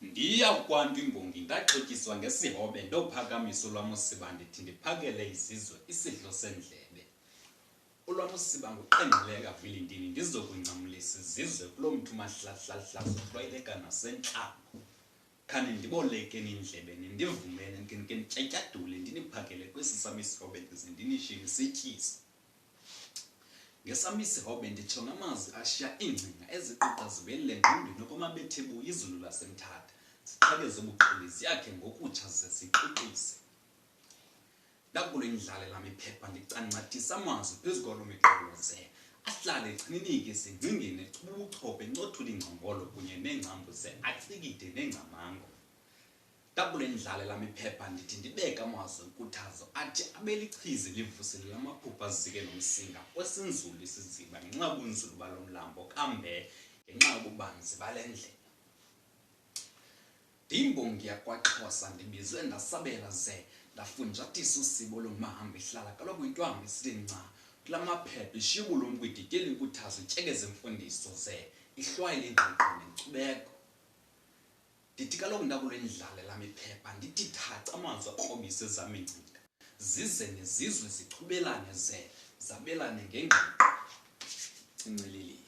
Ndiya kwantu imbongi ndaxotyiswa ngesihobe ndophakamiso lwam usiba ndithi ndiphakele izizwe isidlo sendlebe. Ulwam usiba nguqengqeleka vilindini ndizokuncamlisa izizwe kulo mntu mahlahlahlazo hlwayeleka nasentlango. Khane ndibolekeni indlebe nindivumele ndike ndityatyadule ndiniphakele kwesi sam isihobe ndize ndinishiye isityisi. Ngesam isihobe nditsho namazwi ashiya iingcinga eziquqa zibelele engqondweni okomabethe-buya izulu laseMthatha ziqhekeze ubuqili ziyakhe ngokutsha ze ziqiqise. Ndakulo indlale lam iphepha ndicancathisa amazwi phezu kwalo miqolo ze ahlale echininika esengcingeni echuba ubuchophe encothula ingcombolo kunye neengcambu ze acikide nengcamango. Ndakulo indlale lam iphepha ndithi ndibeke amazwi enkuthazo athi abelichizi livuselele amaphupha azike nomsinga kwesinzulu isiziba ngenxa yobunzulu balo mlambo kambe ngenxa yobubanzi bale ndlela. Ndiyimbongi yakwaXhosa ndibizwe ndasabela ze ndafunjathisa usibo lomahambi ihlala kaloku intwambi isithi nca kula maphepha ishiya ubulumko ididiyela inkuthazo ityekeze imfundiso ze ihlwayele ingqiqo nenkcubeko. Ndithi kaloku ndakulo indlale lam iphepha ndithi thaca amazwi akrobisa ezam iingcinga zize nezizwe zichubelane ze zabelane ngengqiqo. Cinceleli.